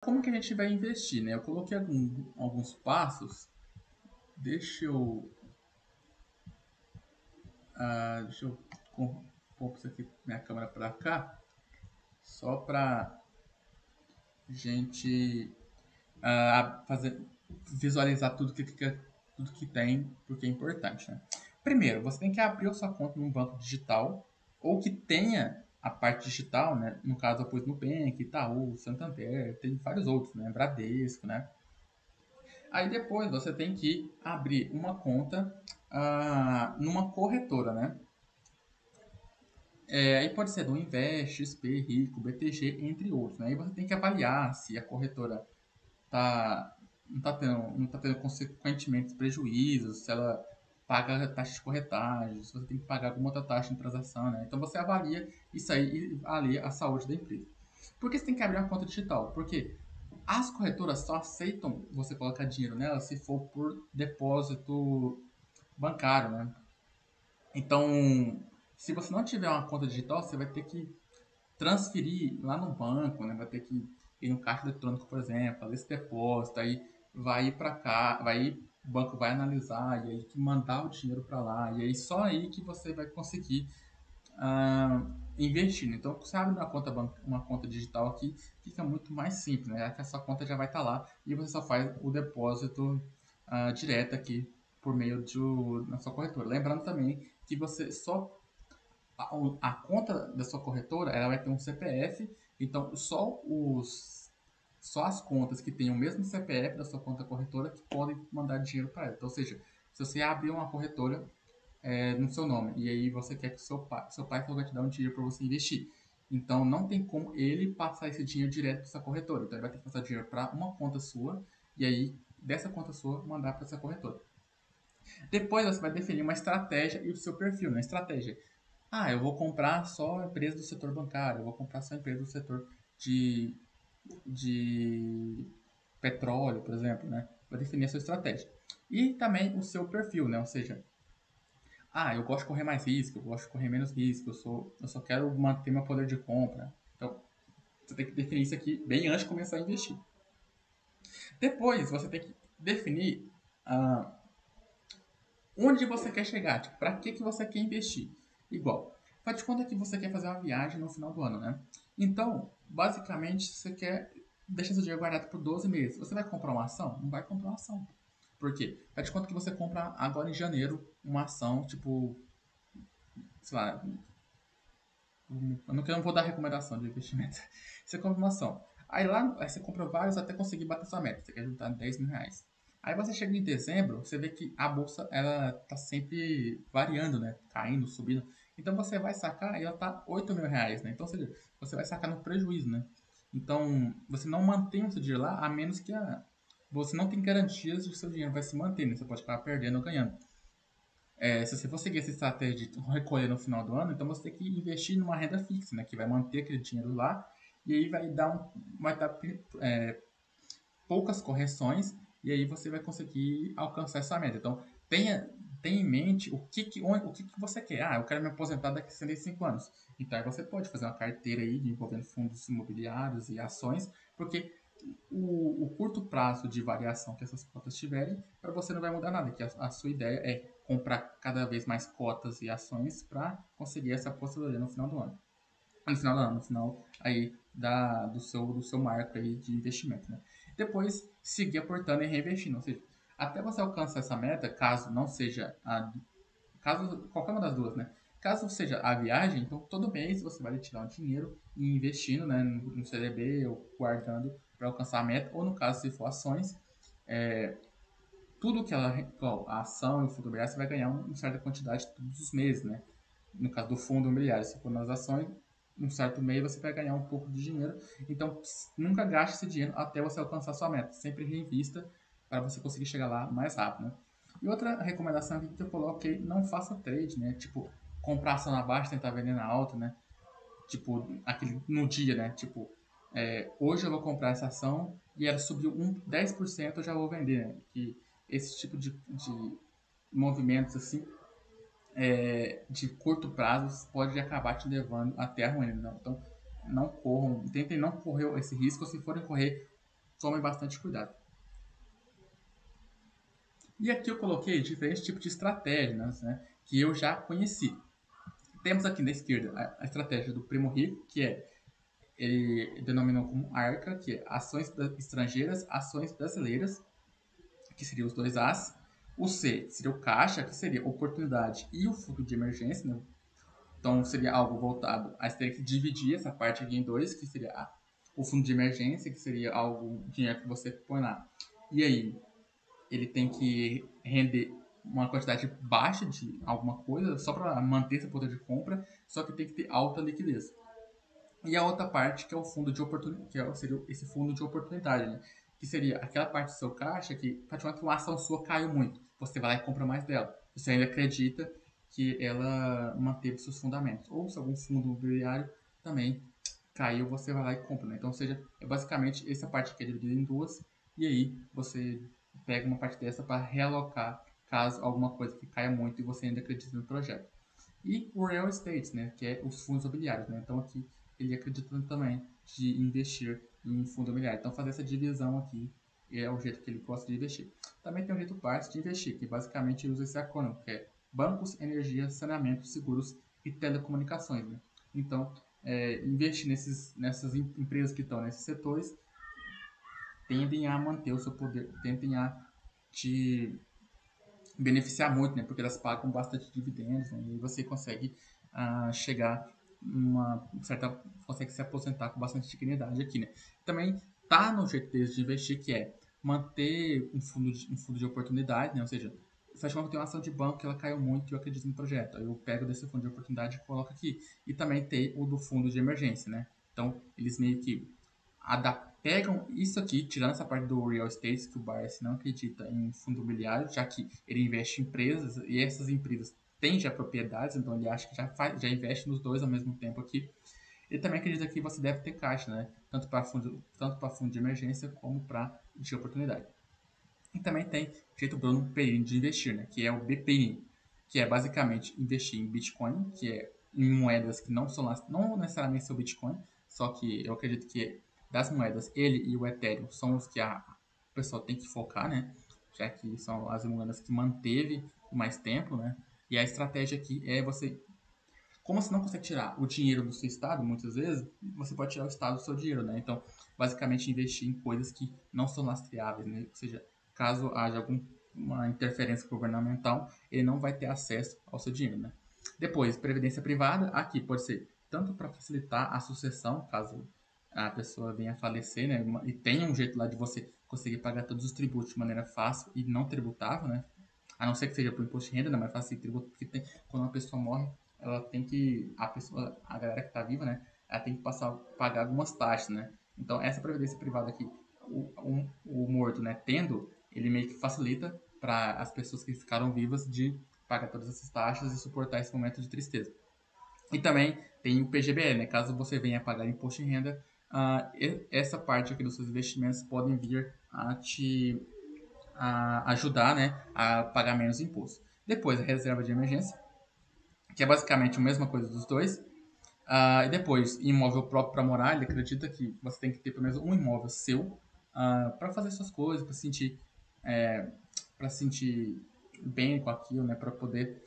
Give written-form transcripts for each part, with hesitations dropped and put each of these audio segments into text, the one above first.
Como que a gente vai investir, né? Eu coloquei alguns passos. Deixa eu, deixa eu pôr isso aqui, minha câmera para cá, só para gente fazer visualizar tudo que tem, porque é importante, né? Primeiro, você tem que abrir a sua conta num banco digital ou que tenha a parte digital, né? No caso, eu pus Nubank, Itaú, Santander, tem vários outros, né? Bradesco, né? Aí depois você tem que abrir uma conta numa corretora, né? Aí pode ser do Invest, XP, Rico, BTG, entre outros. Né? Aí você tem que avaliar se a corretora tá, não tá tendo consequentemente prejuízos, se ela paga taxa de corretagem, se você tem que pagar alguma outra taxa de transação. Né? Então você avalia isso aí e avalia a saúde da empresa. Por que você tem que abrir uma conta digital? Porque as corretoras só aceitam você colocar dinheiro nela se for por depósito bancário, né? Então, se você não tiver uma conta digital, você vai ter que transferir lá no banco, né? Vai ter que ir no caixa eletrônico, por exemplo, fazer esse depósito, aí vai ir para cá, o banco vai analisar e aí que mandar o dinheiro para lá, e aí só aí que você vai conseguir investindo. Então, você abre uma conta digital aqui, fica muito mais simples, né? Que a sua conta já vai estar lá e você só faz o depósito direto aqui por meio na sua corretora. Lembrando também que você só a conta da sua corretora ela vai ter um CPF, então só as contas que têm o mesmo CPF da sua conta corretora que podem mandar dinheiro para ela. Então, ou seja, se você abrir uma corretora no seu nome. E aí você quer que seu pai vai te dar um dinheiro para você investir. Então não tem como ele passar esse dinheiro direto para essa corretora. Então ele vai ter que passar dinheiro para uma conta sua e aí dessa conta sua mandar para essa corretora. Depois você vai definir uma estratégia e o seu perfil. Na estratégia, eu vou comprar só empresa do setor bancário, eu vou comprar só empresa do setor de, de petróleo, por exemplo, né? Vai definir a sua estratégia. E também o seu perfil, né? Ou seja, eu gosto de correr mais risco, eu gosto de correr menos risco, eu só quero manter meu poder de compra. Então, você tem que definir isso aqui bem antes de começar a investir. Depois, você tem que definir ah, onde você quer chegar, tipo, para que você quer investir. Igual, faz de conta que você quer fazer uma viagem no final do ano, né? Então, basicamente, você quer deixar seu dinheiro guardado por 12 meses. Você vai comprar uma ação? Não vai comprar uma ação. Por quê? Faz de conta que você compra agora em janeiro uma ação, tipo, sei lá, eu não vou dar recomendação de investimento. Você compra uma ação. Aí você compra vários até conseguir bater sua meta. Você quer juntar 10 mil reais. Aí você chega em dezembro, você vê que a bolsa ela tá sempre variando, né? Caindo, subindo. Então você vai sacar e ela tá 8 mil reais, né? Então você vai sacar no prejuízo, né? Então você não mantém o seu dinheiro lá a menos que você não tem garantias de que o seu dinheiro vai se manter, né? Você pode acabar perdendo ou ganhando. Se você for seguir essa estratégia de recolher no final do ano, então você tem que investir numa renda fixa, né, que vai manter aquele dinheiro lá e aí vai dar poucas correções e aí você vai conseguir alcançar essa meta. Então tenha em mente o que você quer. Eu quero me aposentar daqui a 65 anos. Então aí você pode fazer uma carteira aí envolvendo fundos imobiliários e ações, porque o curto prazo de variação que essas cotas tiverem, para você não vai mudar nada, que a sua ideia é comprar cada vez mais cotas e ações para conseguir essa aposentadoria no final do ano. No final do ano, no final aí do seu marco aí de investimento. Né? Depois, seguir aportando e reinvestindo, ou seja, até você alcançar essa meta, caso qualquer uma das duas, né? Caso seja a viagem, então todo mês você vai tirar um dinheiro e investindo, né, no CDB ou guardando para alcançar a meta, ou no caso se for ações, é, tudo que a ação e o fundo imobiliário você vai ganhar uma certa quantidade todos os meses, né? No caso do fundo imobiliário, se for nas ações, um certo mês você vai ganhar um pouco de dinheiro. Então, nunca gaste esse dinheiro até você alcançar a sua meta. Sempre reinvista para você conseguir chegar lá mais rápido, né? E outra recomendação aqui que eu coloquei, não faça trade, né? Tipo, comprar ação na baixa e tentar vender na alta, né? Tipo, aquele no dia, né? Tipo, hoje eu vou comprar essa ação e ela subiu 10% eu já vou vender, né? Que esse tipo de movimentos assim de curto prazo pode acabar te levando até a ruína. Não? Então, não corram, tentem não correr esse risco. Se forem correr, tome bastante cuidado. E aqui eu coloquei diferentes tipos de estratégias, né, que eu já conheci. Temos aqui na esquerda a estratégia do primo rico, que ele denominou como ARCA, que é ações estrangeiras, ações brasileiras, que seria os dois As. O C seria o caixa, que seria oportunidade e o fundo de emergência, né? Então seria algo voltado a ter que dividir essa parte aqui em dois, que seria o fundo de emergência, que seria algo, dinheiro que você põe lá. E aí, ele tem que render uma quantidade baixa de alguma coisa, só para manter seu poder de compra, só que tem que ter alta liquidez. E a outra parte que é o fundo de oportunidade, seria esse fundo de oportunidade, né? Que seria aquela parte do seu caixa que, praticamente, uma ação sua caiu muito, você vai lá e compra mais dela. Você ainda acredita que ela manteve seus fundamentos. Ou se algum fundo imobiliário também caiu, você vai lá e compra, né? Então, ou seja, é basicamente essa parte aqui é dividida em duas, e aí você pega uma parte dessa para realocar caso alguma coisa que caia muito e você ainda acredita no projeto. E o real estate, né, que é os fundos imobiliários, né? Então aqui ele acredita também de investir em fundo imobiliário. Então fazer essa divisão aqui é o jeito que ele gosta de investir. Também tem o jeito básico de investir, que basicamente usa esse acrônimo, que é bancos, energia, saneamento, seguros e telecomunicações, né? Então, investir nessas empresas que estão nesses setores tendem a manter o seu poder, tendem a te beneficiar muito, né? Porque elas pagam bastante dividendos, né? E você consegue chegar uma certa, consegue se aposentar com bastante dignidade aqui, né? Também tá no jeito deles de investir, que é manter um fundo de oportunidade, né? Ou seja, se eu tenho uma ação de banco que ela caiu muito e eu acredito no projeto, aí eu pego desse fundo de oportunidade e coloco aqui. E também tem o do fundo de emergência, né? Então, eles meio que pegam isso aqui, tirando essa parte do real estate, que o Barsi não acredita em fundo imobiliário, já que ele investe em empresas e essas empresas têm já propriedades, então ele acha que já investe nos dois ao mesmo tempo aqui. Ele também acredita que você deve ter caixa, né? Tanto para fundo de emergência como para de oportunidade. E também tem o jeito Bruno Perini de investir, né? Que é o BPI, que é basicamente investir em Bitcoin, que é em moedas que não são não necessariamente seu Bitcoin, só que eu acredito que das moedas, ele e o Ethereum são os que a pessoa tem que focar, né? Já que são as moedas que manteve mais tempo, né? E a estratégia aqui é você, como você não consegue tirar o dinheiro do seu estado, muitas vezes, você pode tirar o estado do seu dinheiro, né? Então, basicamente, investir em coisas que não são lastreáveis, né? Ou seja, caso haja alguma interferência governamental, ele não vai ter acesso ao seu dinheiro, né? Depois, previdência privada, aqui pode ser tanto para facilitar a sucessão, caso a pessoa venha a falecer, né? E tem um jeito lá de você conseguir pagar todos os tributos de maneira fácil e não tributável, né? A não ser que seja por imposto de renda, né? Mas fácil de tributo, porque quando uma pessoa morre, ela tem que, a galera que está viva, né? Ela tem que pagar algumas taxas, né? Então, essa previdência privada aqui, o morto, né, tendo, ele meio que facilita para as pessoas que ficaram vivas de pagar todas essas taxas e suportar esse momento de tristeza. E também tem o PGBL, né? Caso você venha pagar imposto de renda, essa parte aqui dos seus investimentos podem vir a ajudar, né, a pagar menos imposto. Depois, a reserva de emergência, que é basicamente a mesma coisa dos dois. E depois, imóvel próprio para morar, ele acredita que você tem que ter pelo menos um imóvel seu para fazer suas coisas, é, para sentir bem com aquilo, né, para poder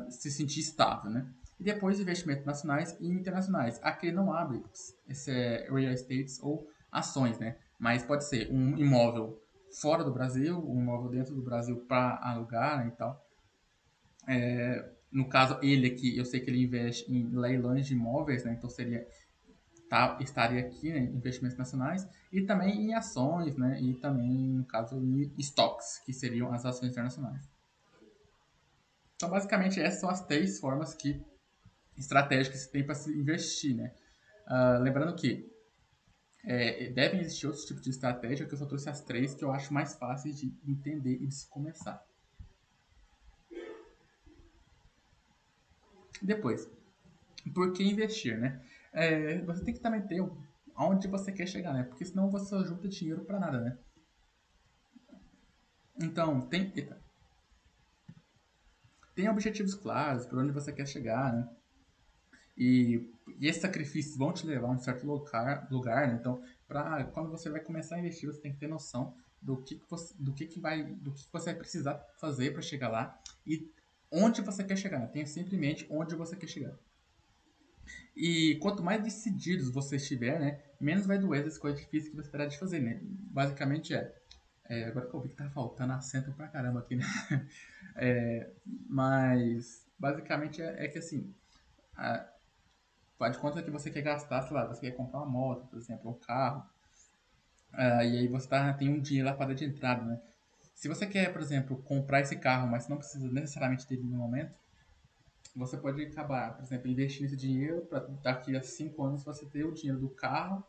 se sentir estável, né. E depois, investimentos nacionais e internacionais. Aqui não abre esse real estates ou ações, né, mas pode ser um imóvel fora do Brasil, um imóvel dentro do Brasil para alugar, né, e tal. No caso, ele aqui, eu sei que ele investe em leilões de imóveis, né? Então estaria aqui, né, em investimentos nacionais e também em ações, né? E também, no caso, em estoques, que seriam as ações internacionais. Então, basicamente, essas são as três formas estratégicas que se tem para se investir, né? Lembrando que devem existir outros tipos de estratégia, que eu só trouxe as três que eu acho mais fáceis de entender e de se começar. Depois, por que investir, né? Você tem que também ter aonde você quer chegar, né? Porque senão você só junta dinheiro para nada, né? Então, tem objetivos claros para onde você quer chegar, né? E esses sacrifícios vão te levar a um certo lugar, né? Então, Para quando você vai começar a investir, você tem que ter noção do que você vai precisar fazer para chegar lá e onde você quer chegar. Tenha sempre em mente onde você quer chegar. E quanto mais decididos você estiver, né, menos vai doer as coisas difíceis que você terá de fazer, né? Basicamente agora que eu vi que tá faltando acento pra caramba aqui, né? Mas basicamente é que assim, a, faz de conta que você quer gastar, sei lá, você quer comprar uma moto, por exemplo, um carro, e aí você tem um dinheiro lá para de entrada, né? Se você quer, por exemplo, comprar esse carro, mas não precisa necessariamente dele no momento, você pode acabar, por exemplo, investindo esse dinheiro para daqui a 5 anos você ter o dinheiro do carro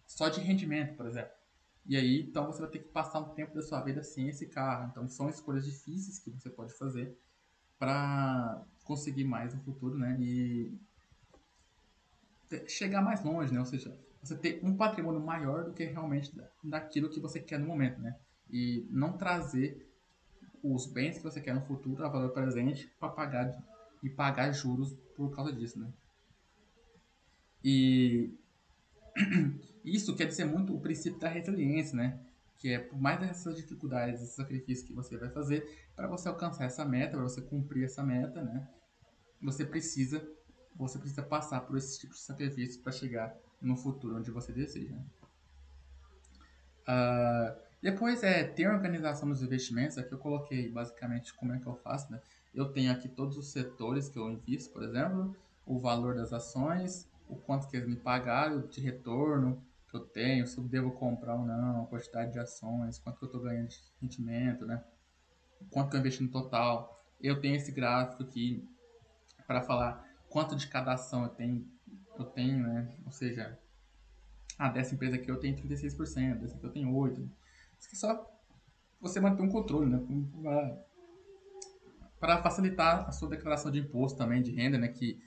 só de rendimento, por exemplo. E aí, então você vai ter que passar um tempo da sua vida sem esse carro. Então são escolhas difíceis que você pode fazer para conseguir mais no futuro, né? E chegar mais longe, né? Ou seja, você ter um patrimônio maior do que realmente daquilo que você quer no momento, né? E não trazer os bens que você quer no futuro a valor presente para pagar juros por causa disso, né? E isso quer dizer muito o princípio da resiliência, né? Que é por mais dessas dificuldades, esses sacrifícios que você vai fazer para você alcançar essa meta, para você cumprir essa meta, né? Você precisa você precisa passar por esses tipos de sacrifícios para chegar no futuro onde você deseja. Depois ter organização dos investimentos. Aqui eu coloquei basicamente como é que eu faço, né? Eu tenho aqui todos os setores que eu invisto, por exemplo, o valor das ações, o quanto que eles me pagaram de retorno que eu tenho, se eu devo comprar ou não, a quantidade de ações, quanto que eu estou ganhando de rendimento, né? O quanto que eu investi no total. Eu tenho esse gráfico aqui para falar quanto de cada ação eu tenho, né? Ou seja, dessa empresa aqui eu tenho 36%, dessa aqui eu tenho 8%. Isso aqui só você manter um controle, né? Para facilitar a sua declaração de imposto também, de renda, né? Que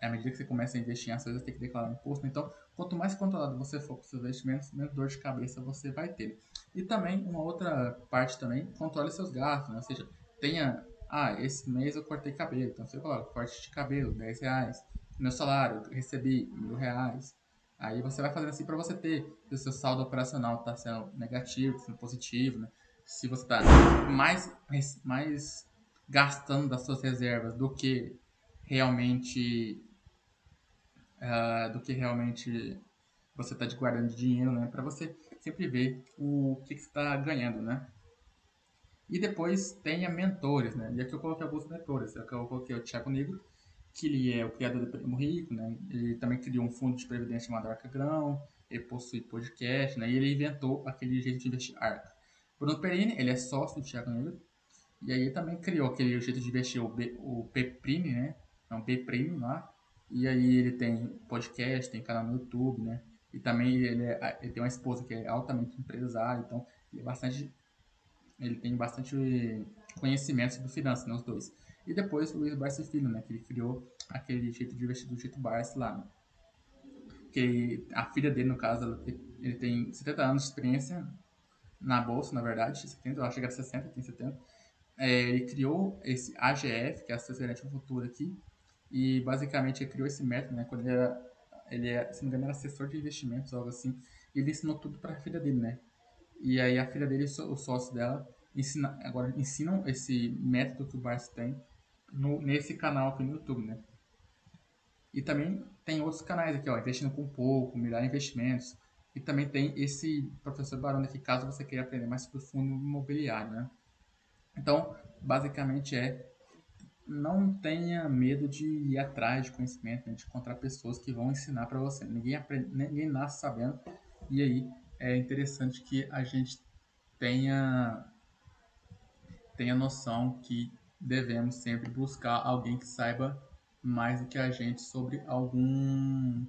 à medida que você começa a investir em ações, você tem que declarar imposto. Então, quanto mais controlado você for com seus investimentos, menos dor de cabeça você vai ter. E também, uma outra parte também, controle seus gastos, né? Ou seja, tenha, esse mês eu cortei cabelo, então você coloca, corte de cabelo, R$ 10. Meu salário, eu recebi R$ 1.000. Aí você vai fazendo assim para você ter, se o seu saldo operacional está sendo negativo, sendo positivo, né? Se você está mais gastando das suas reservas realmente do que realmente você está guardando de dinheiro, né? Para você sempre ver o que você está ganhando, né? E depois tenha mentores, né? E aqui eu coloquei alguns mentores. Aqui eu coloquei o Thiago Negro, que ele é o criador do Primo Rico, né? Ele também criou um fundo de previdência chamado Arca Grão, ele possui podcast, né? E ele inventou aquele jeito de investir Arca. Bruno Perini, ele é sócio do Thiago Negro, e aí ele também criou aquele jeito de investir o P-Prime, né? É um B-Prime lá. E aí ele tem podcast, tem canal no YouTube, né? E também ele tem uma esposa que é altamente empresária, então ele tem bastante conhecimento sobre finanças, né, os dois. E depois o Luiz Barsi Filho, né? Que ele criou aquele jeito de investir do jeito Barsi lá, né? Que a filha dele, no caso, ele tem 70 anos de experiência na bolsa, na verdade, 70, eu acho que era 60, tem 70. Ele criou esse AGF, que é a Assessoria Futura aqui, e basicamente ele criou esse método, né? Quando se não me engano, era assessor de investimentos, algo assim, e ele ensinou tudo para a filha dele, né? E aí a filha dele, o sócio dela, agora ensinam esse método que o Barsi tem nesse canal aqui no YouTube, né? E também tem outros canais aqui, ó, Investindo com Pouco, Milhar Investimentos, e também tem esse professor Barone aqui, caso você queira aprender mais sobre o fundo imobiliário, né? Então, basicamente não tenha medo de ir atrás de conhecimento, né, de encontrar pessoas que vão ensinar para você. Ninguém nasce sabendo. E aí é interessante que a gente tenha tenha noção que devemos sempre buscar alguém que saiba mais do que a gente sobre algum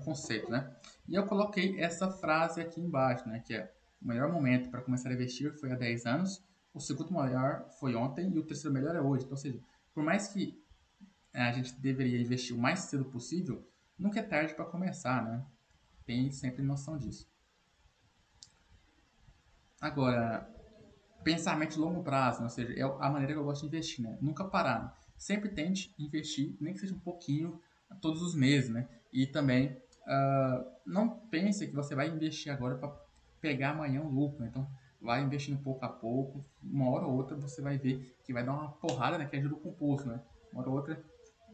conceito, né? E eu coloquei essa frase aqui embaixo, né? Que é: o melhor momento para começar a investir foi há 10 anos, o segundo melhor foi ontem e o terceiro melhor é hoje. Então, ou seja, por mais que a gente deveria investir o mais cedo possível, nunca é tarde para começar, né? Tem sempre noção disso. Agora, pensamento de longo prazo, né? Ou seja, é a maneira que eu gosto de investir, né? Nunca parar, né? Sempre tente investir, nem que seja um pouquinho, todos os meses, né? E também Não pense que você vai investir agora para pegar amanhã um lucro, né? Então, vai investindo pouco a pouco, uma hora ou outra você vai ver que vai dar uma porrada, né, que é juro composto, né? Uma hora ou outra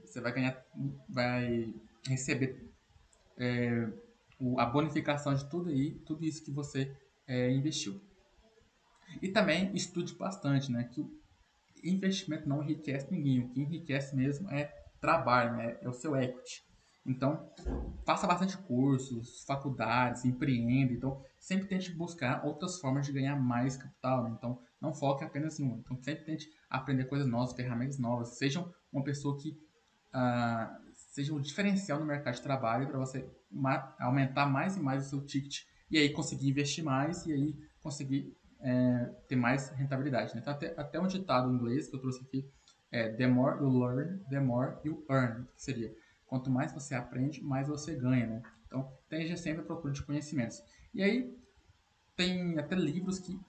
você vai ganhar, vai receber a bonificação de tudo aí, tudo isso que você investiu. E também estude bastante, né? Que o investimento não enriquece ninguém. O que enriquece mesmo é trabalho, né? É o seu equity. Então, faça bastante cursos, faculdades, empreenda. Então, sempre tente buscar outras formas de ganhar mais capital, né? Então, não foque apenas em uma. Então, sempre tente aprender coisas novas, ferramentas novas. Seja uma pessoa que seja um diferencial no mercado de trabalho para você aumentar mais e mais o seu ticket e aí conseguir investir mais e aí conseguir ter mais rentabilidade. Né? Então, até um ditado em inglês que eu trouxe aqui é the more you learn, the more you earn, que seria quanto mais você aprende, mais você ganha. Né? Então, esteja sempre à procura de conhecimentos. E aí, tem até livros que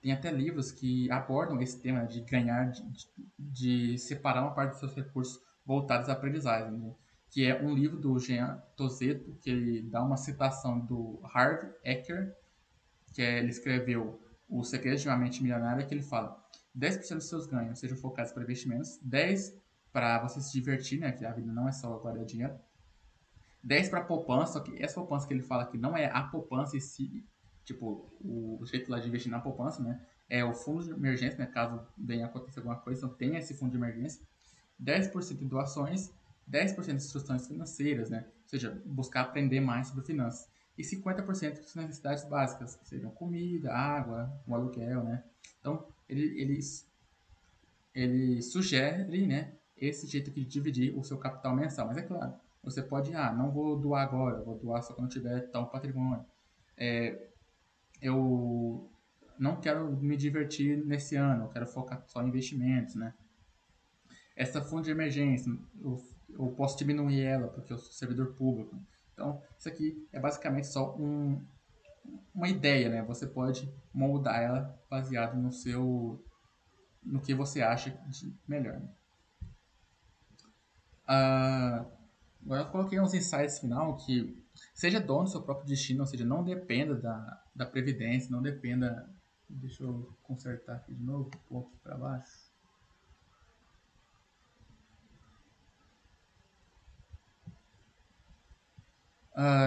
tem até livros que abordam esse tema de ganhar, de separar uma parte dos seus recursos voltados à aprendizagem, né? Que é um livro do Jean Tozeto, que ele dá uma citação do Harv Eker, ele escreveu O Segredo de uma Mente Milionária, que ele fala 10% dos seus ganhos sejam focados para investimentos, 10% para você se divertir, né? Que a vida não é só guardar dinheiro, 10 para poupança, só que essa poupança que ele fala que não é a poupança em si, tipo, o jeito lá de investir na poupança, né? É o fundo de emergência, né? Caso venha acontecer alguma coisa, então tem esse fundo de emergência. 10% em doações, 10% de instruções financeiras, né? Ou seja, buscar aprender mais sobre finanças. E 50% de necessidades básicas, que sejam comida, água, o aluguel, né? Então, ele sugere, né, esse jeito de dividir o seu capital mensal. Mas é claro, você pode, não vou doar agora, vou doar só quando tiver tal patrimônio. Eu não quero me divertir nesse ano, eu quero focar só em investimentos, né? Essa fundo de emergência, eu posso diminuir ela porque eu sou servidor público. Então, isso aqui é basicamente só uma ideia, né? Você pode moldar ela baseado no que você acha de melhor. Ah, Agora eu coloquei uns insights final que seja dono do seu próprio destino, ou seja, não dependa da previdência, não dependa. Deixa eu consertar aqui de novo, um pouco para baixo.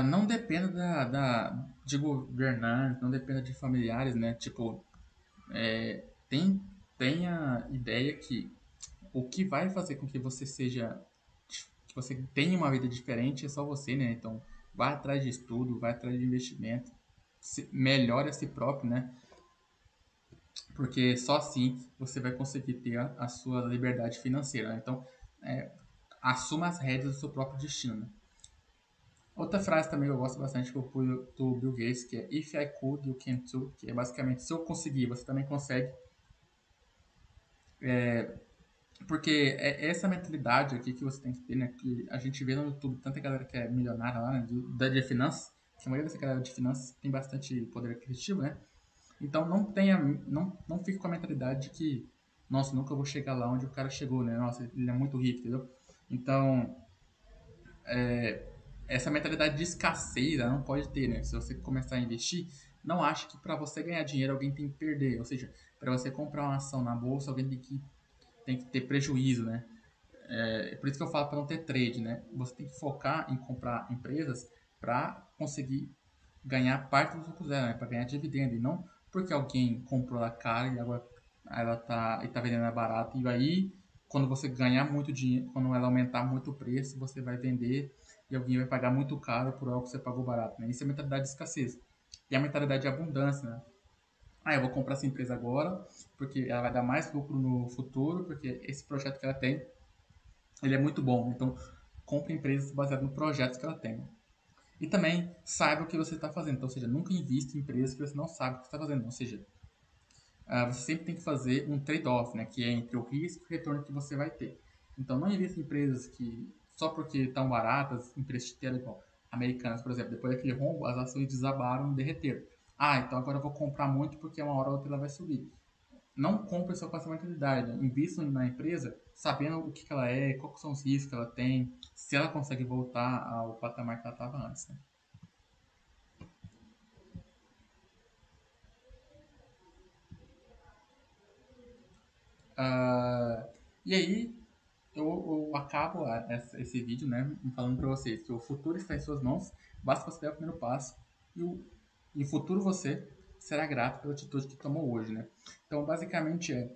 Não dependa de governantes, não dependa de familiares, né? Tipo, tem, tenha ideia que o que vai fazer com que você seja, que você tenha uma vida diferente é só você, né? Então, vá atrás de estudo, vá atrás de investimento, melhore a si próprio, né? Porque só assim você vai conseguir ter a sua liberdade financeira, né? Então, é, assuma as rédeas do seu próprio destino, né? Outra frase também que eu gosto bastante do Bill Gates, que é If I could, you can too, que é basicamente se eu conseguir, você também consegue. Porque é essa mentalidade aqui que você tem que ter, né? Que a gente vê no YouTube tanta galera que é milionária lá, né? De finanças, que a maioria dessa galera de finanças tem bastante poder aquisitivo, né? Então não fique com a mentalidade de que, nossa, nunca vou chegar lá onde o cara chegou, né? Nossa, ele é muito rico, entendeu? Então, essa mentalidade de escassez, ela não pode ter, né? Se você começar a investir, não ache que para você ganhar dinheiro alguém tem que perder. Ou seja, para você comprar uma ação na bolsa, alguém tem que ter prejuízo, né? É por isso que eu falo para não ter trade, né? Você tem que focar em comprar empresas para conseguir ganhar parte dos lucros dela, né? Para ganhar dividendo, e não porque alguém comprou ela cara e agora ela tá vendendo ela barata, e aí quando você ganhar muito dinheiro, quando ela aumentar muito o preço, você vai vender e alguém vai pagar muito caro por algo que você pagou barato, né? Isso é a mentalidade de escassez. E a mentalidade de abundância, né? Eu vou comprar essa empresa agora, porque ela vai dar mais lucro no futuro, porque esse projeto que ela tem, ele é muito bom. Então, compre empresas baseadas no projeto que ela tem. E também saiba o que você está fazendo. Então, ou seja, nunca invista em empresas que você não sabe o que está fazendo. Ou seja, você sempre tem que fazer um trade-off, né? Que é entre o risco e o retorno que você vai ter. Então, não invista em empresas que, só porque estão baratas, empresas de telecom americanas, por exemplo, depois daquele rombo, as ações desabaram, derreteram. Então agora eu vou comprar muito porque uma hora ou outra ela vai subir. Não compre só com essa mentalidade, né? Invistam na empresa sabendo o que ela é, quais são os riscos que ela tem, se ela consegue voltar ao patamar que ela estava antes, né? Ah, e aí, eu acabo esse vídeo, né, falando para vocês que o futuro está em suas mãos, basta você dar o primeiro passo e o futuro você será grato pela atitude que tomou hoje, né? Então, basicamente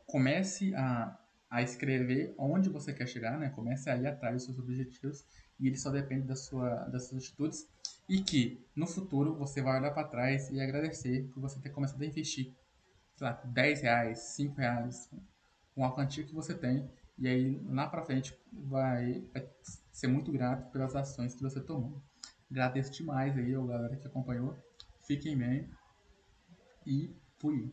comece a escrever onde você quer chegar, né? Comece a ir atrás dos seus objetivos e ele só depende das suas atitudes e que no futuro você vai olhar para trás e agradecer por você ter começado a investir, sei lá, R$ 10, R$ 5, com a quantia que você tem, e aí lá pra frente vai ser muito grato pelas ações que você tomou. Agradeço demais aí a galera que acompanhou. Fiquem bem e fui.